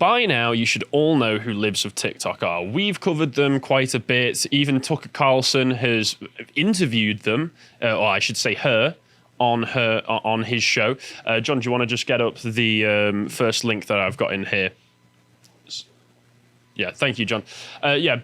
by now, you should all know who Libs of TikTok are. We've covered them quite a bit. Even Tucker Carlson has interviewed them, or I should say her, on his show. John, do you want to just get up the first link that I've got in here? Yeah, thank you, John.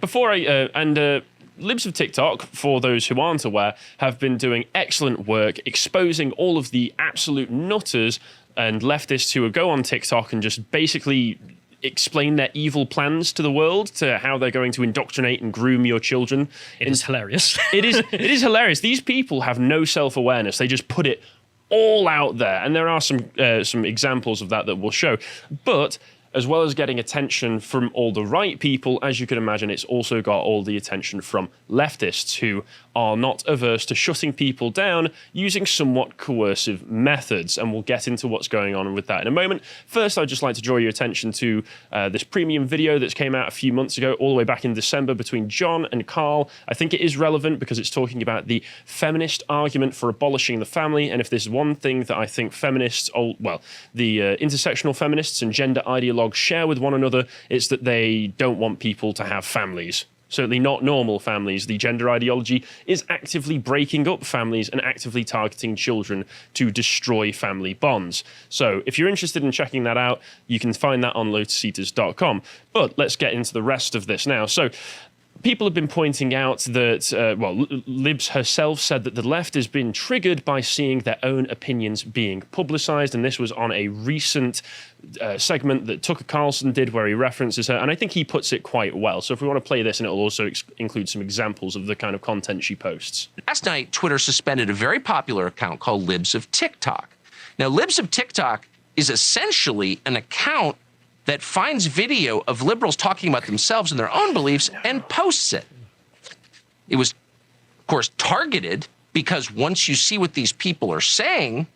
Before Libs of TikTok, for those who aren't aware, have been doing excellent work exposing all of the absolute nutters and leftists who would go on TikTok and just basically explain their evil plans to the world, to how they're going to indoctrinate and groom your children. It is hilarious. It is hilarious. These people have no self-awareness. They just put it all out there. And there are some examples of that we'll show. But as well as getting attention from all the right people, as you can imagine, it's also got all the attention from leftists who are not averse to shutting people down using somewhat coercive methods. And we'll get into what's going on with that in a moment. First, I'd just like to draw your attention to this premium video that came out a few months ago, all the way back in December, between John and Carl. I think it is relevant because it's talking about the feminist argument for abolishing the family. And if there's one thing that I think feminists, the intersectional feminists and gender ideologues share with one another, it's that they don't want people to have families. Certainly not normal families. The gender ideology is actively breaking up families and actively targeting children to destroy family bonds. So if you're interested in checking that out, you can find that on lotuseaters.com. But let's get into the rest of this now. So people have been pointing out that, Libs herself said that the left has been triggered by seeing their own opinions being publicized. And this was on a recent segment that Tucker Carlson did where he references her. And I think he puts it quite well. So if we want to play this, and it'll also include some examples of the kind of content she posts. Last night, Twitter suspended a very popular account called Libs of TikTok. Now, Libs of TikTok is essentially an account that finds video of liberals talking about themselves and their own beliefs and posts it. It was, of course, targeted because once you see what these people are saying,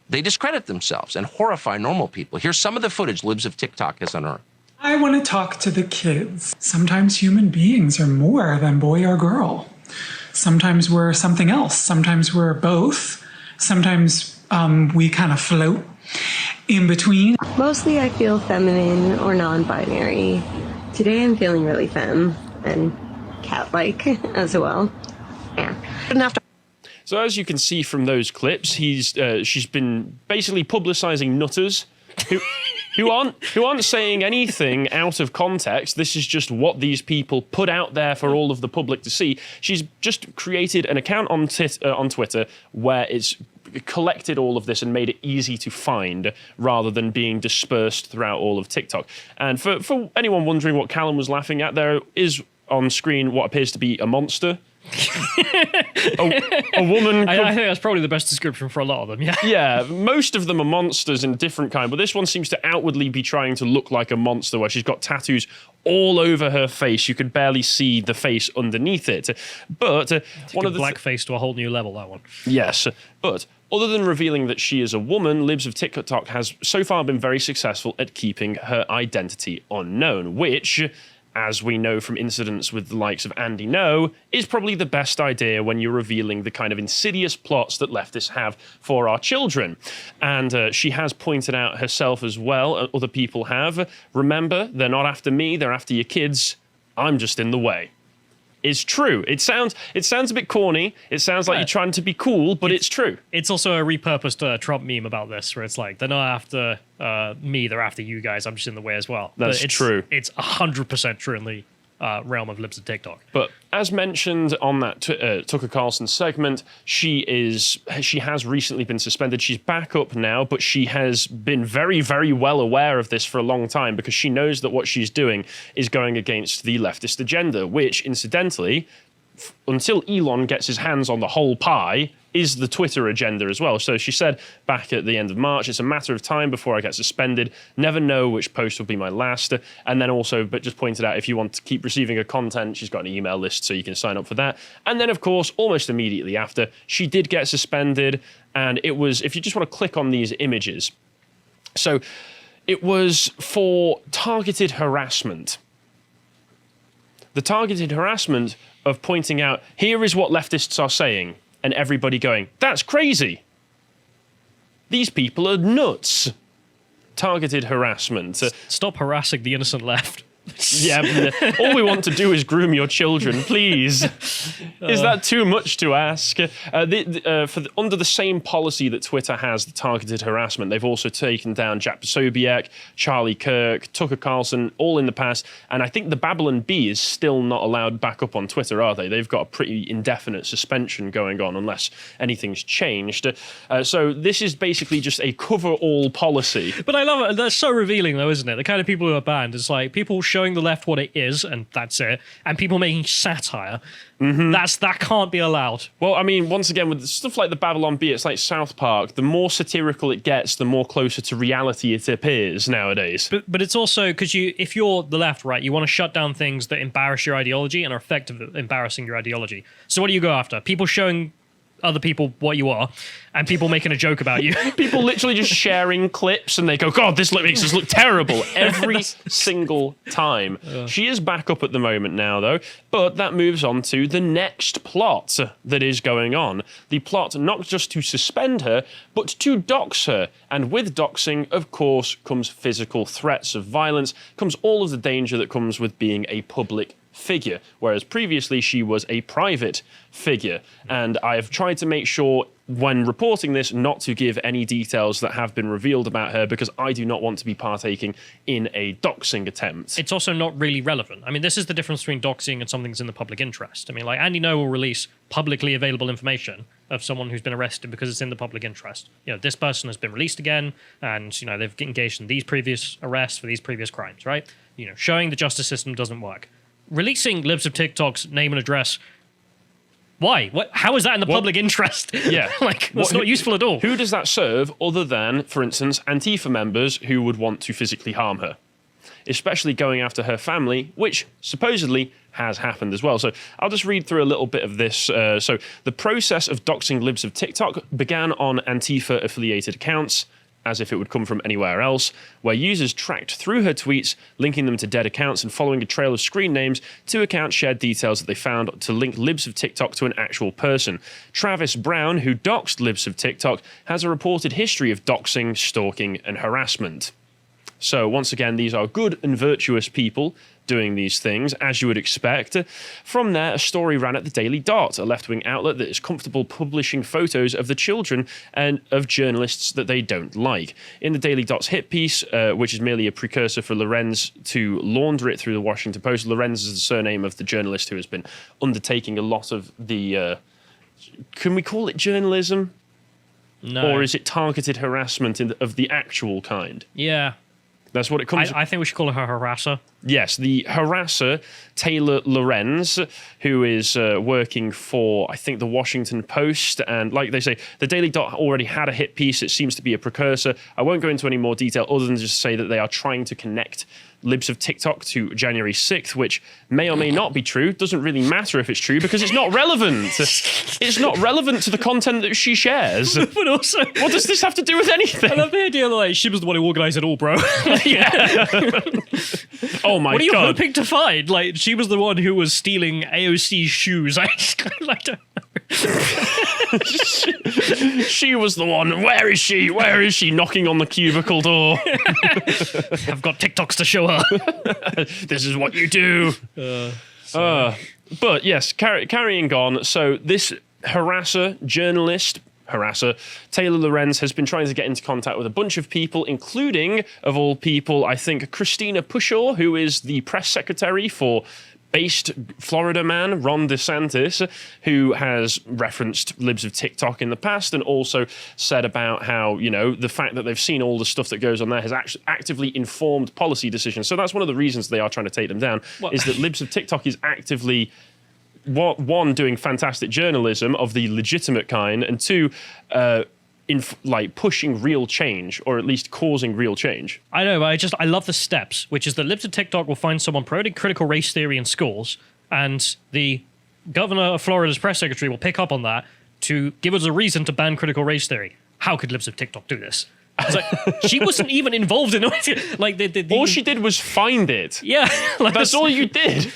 they discredit themselves and horrify normal people. Here's some of the footage Libs of TikTok has unearthed. I want to talk to the kids. Sometimes human beings are more than boy or girl. Sometimes we're something else. Sometimes we're both. Sometimes we kind of float in between. Mostly I feel feminine or non-binary. Today I'm feeling really femme and cat-like as well. Yeah. So as you can see from those clips, she's been basically publicizing nutters who aren't saying anything out of context. This is just what these people put out there for all of the public to see. She's just created an account on Twitter where it's collected all of this and made it easy to find rather than being dispersed throughout all of TikTok. And for anyone wondering what Callum was laughing at, there is on screen what appears to be a monster. a woman. I think that's probably the best description for a lot of them. Yeah. Yeah. Most of them are monsters in different kind, but this one seems to outwardly be trying to look like a monster, where she's got tattoos all over her face. You could barely see the face underneath it. But one of the blackface to a whole new level. That one. Yes, but other than revealing that she is a woman, Libs of TikTok has so far been very successful at keeping her identity unknown, which, as we know from incidents with the likes of Andy No, is probably the best idea when you're revealing the kind of insidious plots that leftists have for our children. And she has pointed out herself as well, other people have. Remember, they're not after me, they're after your kids. I'm just in the way. It's true. It sounds a bit corny. It sounds like you're trying to be cool, but it's true. It's also a repurposed Trump meme about this, where it's like, they're not after me, they're after you guys. I'm just in the way as well. That's true. It's 100% true in the realm of Libs of TikTok. But as mentioned on that Tucker Carlson segment, she has recently been suspended. She's back up now, but she has been very, very well aware of this for a long time because she knows that what she's doing is going against the leftist agenda, which, incidentally, until Elon gets his hands on the whole pie, is the Twitter agenda as well. So she said back at the end of March, it's a matter of time before I get suspended. Never know which post will be my last. And then also, but just pointed out, if you want to keep receiving her content, she's got an email list so you can sign up for that. And then, of course, almost immediately after, she did get suspended. And it was, if you just want to click on these images. So it was for targeted harassment. The targeted harassment of pointing out, here is what leftists are saying, and everybody going, that's crazy. These people are nuts. targeted harassment. Stop harassing the innocent left. Yeah, all we want to do is groom your children, please. Is that too much to ask? Under the same policy that Twitter has, the targeted harassment, they've also taken down Jack Posobiec, Charlie Kirk, Tucker Carlson, all in the past. And I think the Babylon Bee is still not allowed back up on Twitter, are they? They've got a pretty indefinite suspension going on unless anything's changed. So this is basically just a cover-all policy. But I love it. That's so revealing, though, isn't it? The kind of people who are banned. It's like people showing the left what it is, and that's it, and people making satire. That can't be allowed. Well, I mean, once again, with stuff like the Babylon Bee, it's like South Park. The more satirical it gets, the more closer to reality it appears nowadays. But it's also because if you're the left, right, you want to shut down things that embarrass your ideology and are effective at embarrassing your ideology. So what do you go after? People showing other people what you are, and people making a joke about you. People literally just sharing clips, and they go, God, this makes us look terrible every single time. She is back up at the moment now, though, but that moves on to the next plot that is going on. The plot not just to suspend her, but to dox her. And with doxing, of course, comes physical threats of violence, comes all of the danger that comes with being a public figure, whereas previously she was a private figure. And I've tried to make sure when reporting this not to give any details that have been revealed about her, because I do not want to be partaking in a doxing attempt. It's also not really relevant. I mean, this is the difference between doxing and something that's in the public interest. I mean, like Andy Ngo will release publicly available information of someone who's been arrested because it's in the public interest. You know, this person has been released again, and, you know, they've engaged in these previous arrests for these previous crimes, right? You know, showing the justice system doesn't work. Releasing Libs of TikTok's name and address, why? What? How is that in the public interest? Yeah. That's not useful at all. Who does that serve other than, for instance, Antifa members who would want to physically harm her? Especially going after her family, which supposedly has happened as well. So I'll just read through a little bit of this. So the process of doxing Libs of TikTok began on Antifa-affiliated accounts, as if it would come from anywhere else, where users tracked through her tweets, linking them to dead accounts and following a trail of screen names to accounts shared details that they found to link Libs of TikTok to an actual person. Travis Brown, who doxed Libs of TikTok, has a reported history of doxing, stalking, and harassment. So once again, these are good and virtuous people doing these things, as you would expect. From there, a story ran at the Daily Dot, a left-wing outlet that is comfortable publishing photos of the children and of journalists that they don't like. In the Daily Dot's hit piece, which is merely a precursor for Lorenz to launder it through the Washington Post, Lorenz is the surname of the journalist who has been undertaking a lot of the... can we call it journalism? No. Or is it targeted harassment of the actual kind? Yeah. That's what it comes. I think we should call her harasser. Yes, the harasser, Taylor Lorenz, who is working for, I think, the Washington Post. And like they say, the Daily Dot already had a hit piece. It seems to be a precursor. I won't go into any more detail other than just say that they are trying to connect Libs of TikTok to January 6th, which may or may not be true. Doesn't really matter if it's true because it's not relevant. It's not relevant to the content that she shares. But also, what does this have to do with anything? I love the idea that like, she was the one who organised it all, bro. Yeah. Oh my god. What are you hoping to find? Like, she was the one who was stealing AOC's shoes. I just kind of like don't know. She was the one. Where is she? Where is she? Knocking on the cubicle door. I've got TikToks to show her. This is what you do. But yes, carrying on. So this journalist, Taylor Lorenz has been trying to get into contact with a bunch of people, including, of all people, I think, Christina Pushaw, who is the press secretary for based Florida man Ron DeSantis, who has referenced Libs of TikTok in the past and also said about how, you know, the fact that they've seen all the stuff that goes on there has actually actively informed policy decisions. So that's one of the reasons they are trying to take them down, is that Libs of TikTok is actively, one, doing fantastic journalism of the legitimate kind, and two, pushing real change, or at least causing real change. I know, but I love the steps, which is that Libs of TikTok will find someone promoting critical race theory in schools, and the governor of Florida's press secretary will pick up on that to give us a reason to ban critical race theory. How could Libs of TikTok do this? It's like, she wasn't even involved in it. Like, all she did was find it. Yeah. That's all you did.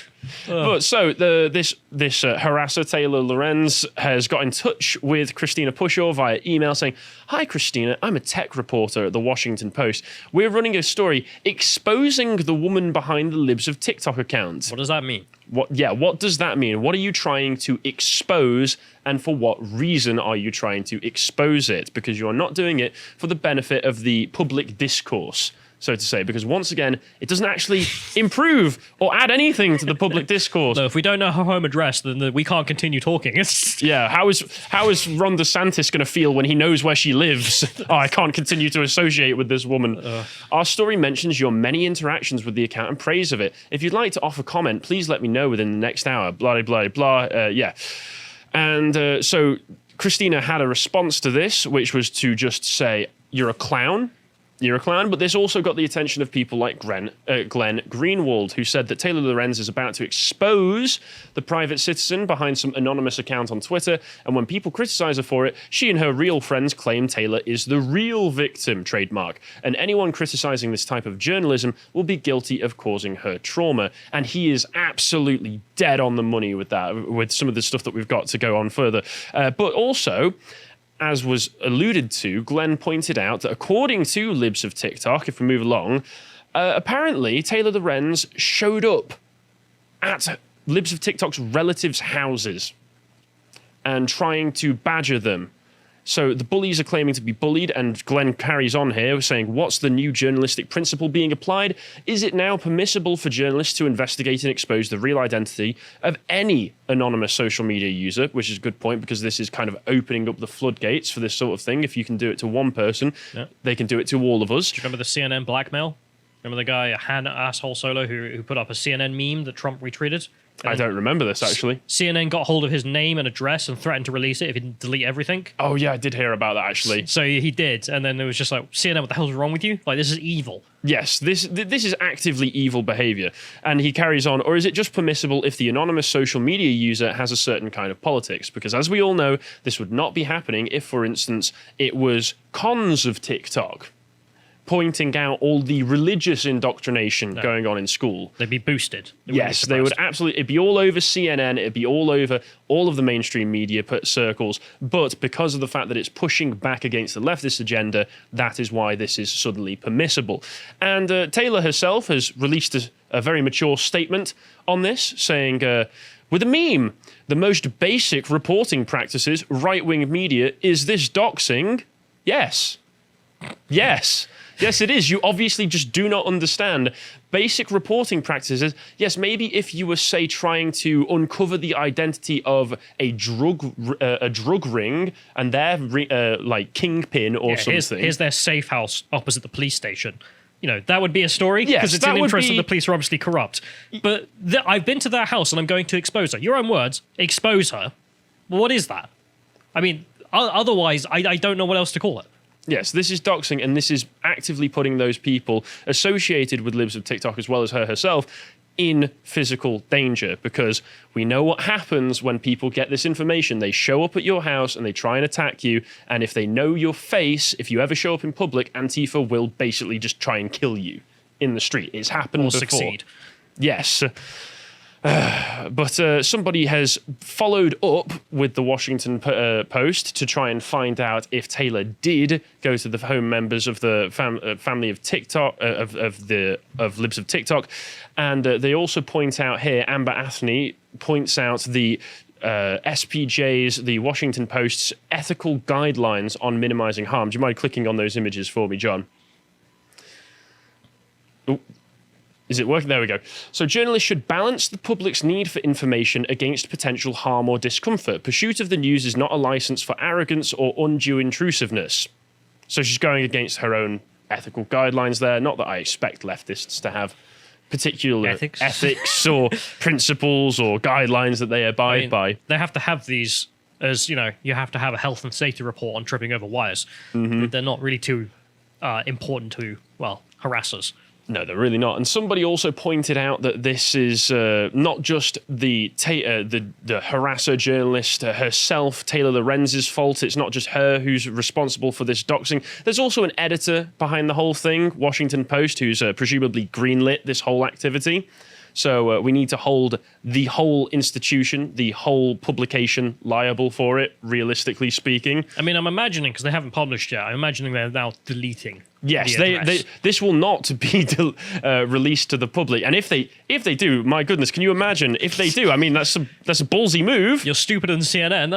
But so this harasser, Taylor Lorenz, has got in touch with Christina Pushaw via email saying, "Hi, Christina, I'm a tech reporter at the Washington Post. We're running a story exposing the woman behind the Libs of TikTok account." What does that mean? What does that mean? What are you trying to expose, and for what reason are you trying to expose it? Because you're not doing it for the benefit of the public discourse, so to say, because once again, it doesn't actually improve or add anything to the public discourse. So if we don't know her home address, then we can't continue talking. Yeah, how is Ron DeSantis going to feel when he knows where she lives? Oh, I can't continue to associate with this woman. Our story mentions your many interactions with the account and praise of it. If you'd like to offer comment, please let me know within the next hour. Blah, blah, blah. Yeah. And so Christina had a response to this, which was to just say, "You're a clown. You're a clown," but this also got the attention of people like Glenn Greenwald, who said that Taylor Lorenz is about to expose the private citizen behind some anonymous account on Twitter, and when people criticize her for it, she and her real friends claim Taylor is the real victim, trademark, and anyone criticizing this type of journalism will be guilty of causing her trauma. And he is absolutely dead on the money with that, with some of the stuff that we've got to go on further. But also, as was alluded to, Glenn pointed out that according to Libs of TikTok, if we move along, apparently Taylor Lorenz showed up at Libs of TikTok's relatives' houses and trying to badger them. So the bullies are claiming to be bullied, and Glenn carries on here saying, "What's the new journalistic principle being applied? Is it now permissible for journalists to investigate and expose the real identity of any anonymous social media user?" Which is a good point, because this is kind of opening up the floodgates for this sort of thing. If you can do it to one person, they can do it to all of us. Do you remember the CNN blackmail? Remember the guy, Han Asshole Solo, who put up a CNN meme that Trump retweeted? I don't remember this, actually. CNN got hold of his name and address and threatened to release it if he didn't delete everything. Oh, yeah, I did hear about that, actually. So he did, and then it was just like, CNN, what the hell's wrong with you? Like, this is evil. Yes, this is actively evil behavior. And he carries on, or is it just permissible if the anonymous social media user has a certain kind of politics? Because as we all know, this would not be happening if, for instance, it was cons of TikTok pointing out all the religious indoctrination going on in school. They'd be boosted. Yes, they would absolutely. It'd be all over CNN. It'd be all over all of the mainstream media circles. But because of the fact that it's pushing back against the leftist agenda, that is why this is suddenly permissible. And Taylor herself has released a very mature statement on this, saying, with a meme, the most basic reporting practices, right-wing media, is this doxing? Yes. Yes. Yes, it is. You obviously just do not understand basic reporting practices. Yes, maybe if you were, say, trying to uncover the identity of a drug ring and their like kingpin or something. Here's their safe house opposite the police station. You know, that would be a story, yes, because it's in the interest of the police are obviously corrupt. But I've been to their house and I'm going to expose her. Your own words, expose her. Well, what is that? I mean, otherwise, I don't know what else to call it. Yes, this is doxing, and this is actively putting those people associated with Libs of TikTok, as well as her herself, in physical danger, because we know what happens when people get this information. They show up at your house and they try and attack you, and if they know your face, if you ever show up in public, Antifa will basically just try and kill you in the street. It's happened before. Succeed. Yes. But somebody has followed up with the Washington Post to try and find out if Taylor did go to the home members of the family of TikTok of Libs of TikTok, and they also point out here. Amber Athney points out the SPJ's, the Washington Post's ethical guidelines on minimizing harm. Do you mind clicking on those images for me, John? Ooh. Is it working? There we go. So journalists should balance the public's need for information against potential harm or discomfort. Pursuit of the news is not a license for arrogance or undue intrusiveness. So she's going against her own ethical guidelines there. Not that I expect leftists to have particular ethics or principles or guidelines that they abide by. They have to have these, as you know, you have to have a health and safety report on tripping over wires. Mm-hmm. They're not really too important to, well, harassers. No, they're really not. And somebody also pointed out that this is not just the harasser journalist herself, Taylor Lorenz's fault. It's not just her who's responsible for this doxing. There's also an editor behind the whole thing, Washington Post, who's presumably greenlit this whole activity. So we need to hold the whole institution, the whole publication liable for it, realistically speaking. I mean, I'm imagining, because they haven't published yet, I'm imagining they're now deleting. Yes, the this will not be released to the public. And if they do, my goodness, can you imagine if they do? I mean, that's a ballsy move. You're stupider than CNN.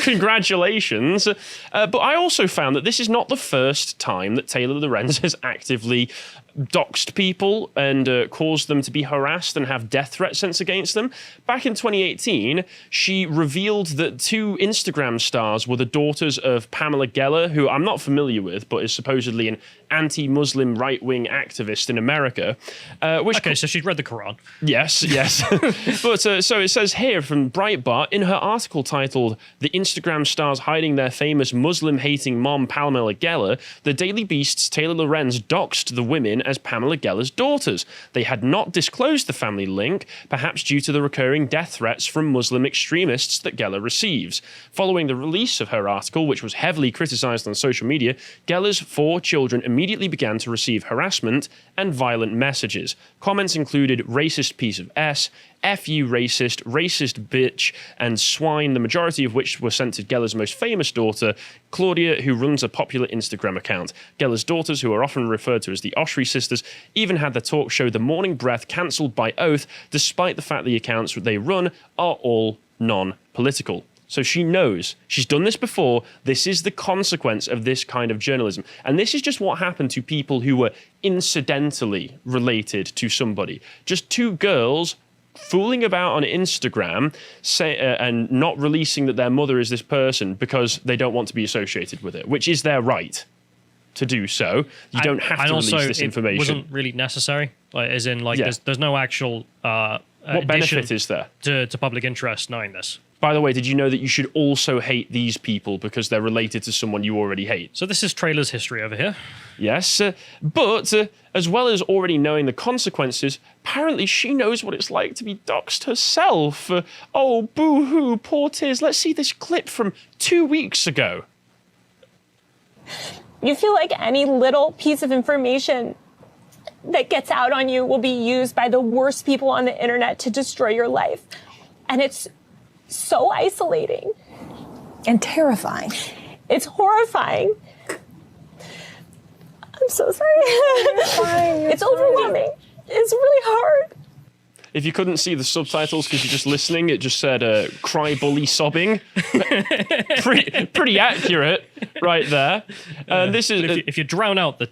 Congratulations. But I also found that this is not the first time that Taylor Lorenz has actively doxed people and caused them to be harassed and have death threats sent against them. Back in 2018, she revealed that 2 Instagram stars were the daughters of Pamela Geller, who I'm not familiar with, but is supposedly an anti-Muslim right-wing activist in America. So she'd read the Quran. Yes. But so it says here from Breitbart, in her article titled "The Instagram Stars Hiding Their Famous Muslim-Hating Mom Pamela Geller," the Daily Beast's Taylor Lorenz doxed the women as Pamela Geller's daughters. They had not disclosed the family link, perhaps due to the recurring death threats from Muslim extremists that Geller receives. Following the release of her article, which was heavily criticized on social media, Geller's 4 children immediately began to receive harassment and violent messages. Comments included racist piece of S, F you racist, racist bitch, and swine, the majority of which were sent to Geller's most famous daughter, Claudia, who runs a popular Instagram account. Geller's daughters, who are often referred to as the Oshry sisters, even had their talk show The Morning Breath cancelled by oath, despite the fact the accounts they run are all non-political. So she knows. She's done this before. This is the consequence of this kind of journalism. And this is just what happened to people who were incidentally related to somebody. Just 2 girls fooling about on Instagram and not releasing that their mother is this person because they don't want to be associated with it, which is their right to do so. You don't have to release this information. It wasn't really necessary. There's no actual what benefit is there to public interest knowing this? By the way, did you know that you should also hate these people because they're related to someone you already hate? So this is Trailer's history over here. Yes, but as well as already knowing the consequences, apparently she knows what it's like to be doxxed herself. Oh, boo-hoo, poor Tiz. Let's see this clip from 2 weeks ago. You feel like any little piece of information that gets out on you will be used by the worst people on the internet to destroy your life. And it's so isolating. And terrifying. It's horrifying. I'm so sorry. It's overwhelming. It's really hard. If you couldn't see the subtitles because you're just listening, it just said cry bully sobbing. pretty accurate right there. This is if you drown out the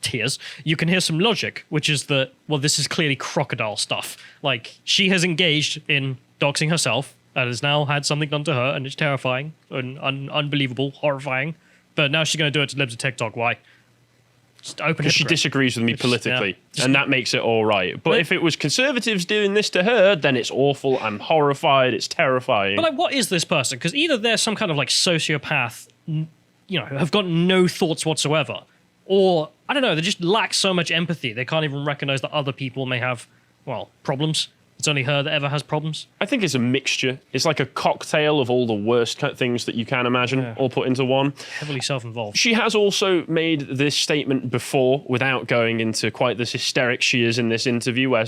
tears, you can hear some logic, which is that, well, this is clearly crocodile stuff. Like, she has engaged in doxing herself and has now had something done to her, and it's terrifying and unbelievable, horrifying. But now she's going to do it to Libs of TikTok. Why? Just open it. Because she disagrees with me politically, and that makes it all right. But if it was conservatives doing this to her, then it's awful. I'm horrified. It's terrifying. But what is this person? Because either they're some kind of sociopath, have got no thoughts whatsoever, or I don't know, they just lack so much empathy they can't even recognize that other people may have, problems. It's only her that ever has problems. I think it's a mixture. It's like a cocktail of all the worst things that you can imagine, all put into one. Heavily self-involved. She has also made this statement before without going into quite this hysterics she is in this interview where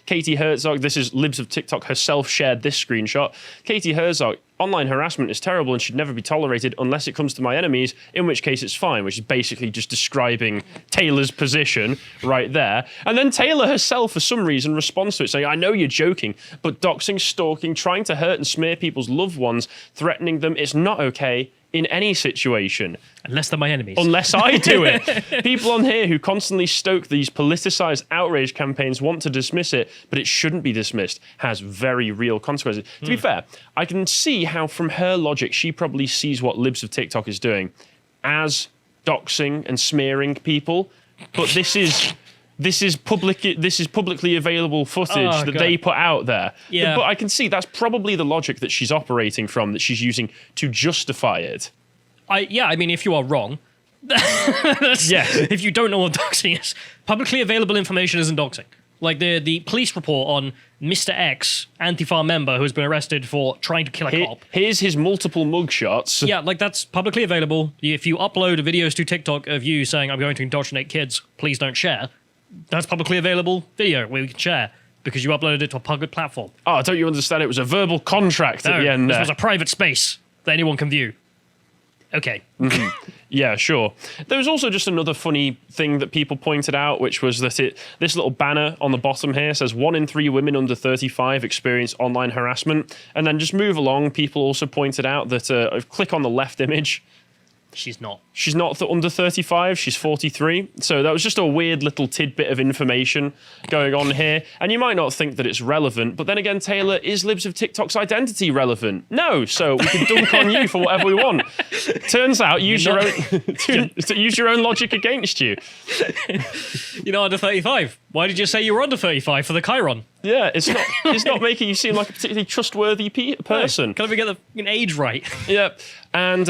Katie Herzog, this is Libs of TikTok herself, shared this screenshot. Katie Herzog, online harassment is terrible and should never be tolerated unless it comes to my enemies, in which case it's fine, which is basically just describing Taylor's position right there. And then Taylor herself, for some reason, responds to it saying, I know you're joking, but doxing, stalking, trying to hurt and smear people's loved ones, threatening them, it's not okay in any situation. Unless they're my enemies. Unless I do it. People on here who constantly stoke these politicized outrage campaigns want to dismiss it, but it shouldn't be dismissed. Has very real consequences. To be fair, I can see how from her logic, she probably sees what Libs of TikTok is doing as doxing and smearing people. But this is publicly available footage that they put out there. Yeah. But I can see that's probably the logic that she's operating from, that she's using to justify it. If you are wrong, if you don't know what doxing is, publicly available information isn't doxing. Like the police report on Mr. X, Antifa member who's been arrested for trying to kill a cop. Here's his multiple mugshots. Yeah, that's publicly available. If you upload videos to TikTok of you saying, I'm going to indoctrinate kids, please don't share, that's publicly available video we can share. because you uploaded it to a public platform. Oh, don't you understand? It was a verbal contract at the end this there. was a private space that anyone can view. Okay. Yeah, sure. There was also just another funny thing that people pointed out, which was that this little banner on the bottom here says 1 in 3 women under 35 experience online harassment. And then just move along, people also pointed out that, click on the left image. She's not. She's not under 35, she's 43. So that was just a weird little tidbit of information going on here. And you might not think that it's relevant, but then again, Taylor, is Libs of TikTok's identity relevant? No, so we can dunk on you for whatever we want. Turns out, use your own logic against you. You're not under 35. Why did you say you were under 35 for the Chiron? Yeah, it's not making you seem like a particularly trustworthy person. Can't even get the age right. Yeah, and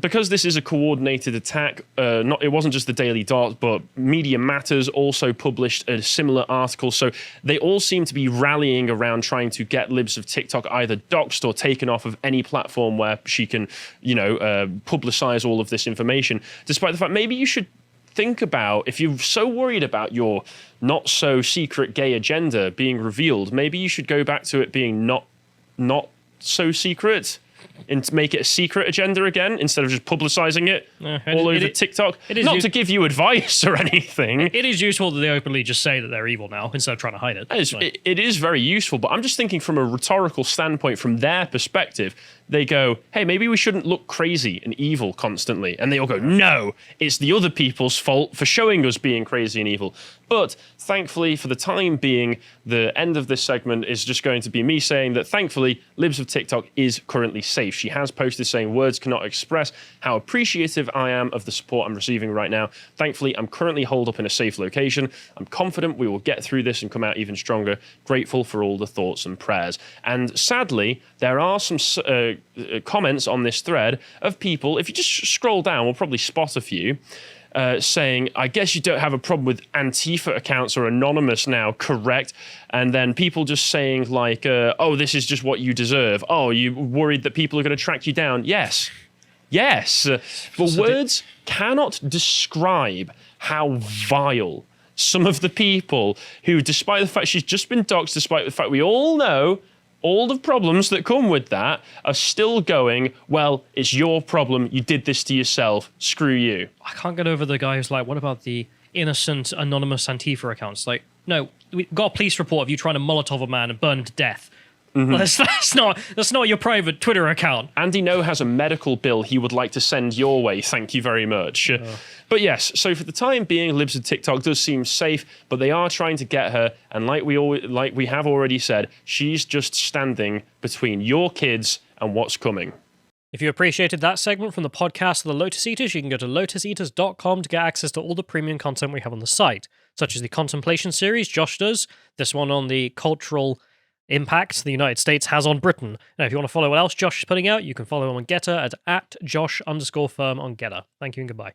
because this is a coordinated attack, it wasn't just the Daily Dot, but Media Matters also published a similar article. So they all seem to be rallying around trying to get Libs of TikTok either doxxed or taken off of any platform where she can, publicize all of this information. Despite the fact maybe you should think about, if you're so worried about your not so secret gay agenda being revealed, maybe you should go back to it being not so secret and make it a secret agenda again instead of just publicizing it all over TikTok. Not to give you advice or anything. It is useful that they openly just say that they're evil now instead of trying to hide it. It is very useful, but I'm just thinking from a rhetorical standpoint, from their perspective, they go, hey, maybe we shouldn't look crazy and evil constantly. And they all go, no, it's the other people's fault for showing us being crazy and evil. But thankfully, for the time being, the end of this segment is just going to be me saying that thankfully, Libs of TikTok is currently safe. She has posted saying words cannot express how appreciative I am of the support I'm receiving right now. Thankfully, I'm currently holed up in a safe location. I'm confident we will get through this and come out even stronger. Grateful for all the thoughts and prayers. And sadly, there are some comments on this thread of people, if you just scroll down, we'll probably spot a few, saying, I guess you don't have a problem with Antifa accounts or Anonymous now, correct? And then people just saying like, oh, this is just what you deserve. Oh, you worried that people are going to track you down? Yes. But words cannot describe how vile some of the people who, despite the fact she's just been doxxed, despite the fact we all know all the problems that come with that, are still going, well, it's your problem. You did this to yourself. Screw you. I can't get over the guy who's like, what about the innocent anonymous Antifa accounts? Like, no, we got a police report of you trying to Molotov a man and burn him to death. Well, that's not your private Twitter account. Andy No has a medical bill he would like to send your way. Thank you very much. But yes, so for the time being, Libs of TikTok does seem safe, but they are trying to get her. And like we have already said, she's just standing between your kids and what's coming. If you appreciated that segment from the podcast of the Lotus Eaters, you can go to lotuseaters.com to get access to all the premium content we have on the site, such as the Contemplation series Josh does, this one on the cultural impact the United States has on Britain. Now, if you want to follow what else Josh is putting out, you can follow him on Getter at @Josh_firm on Getter. Thank you and goodbye.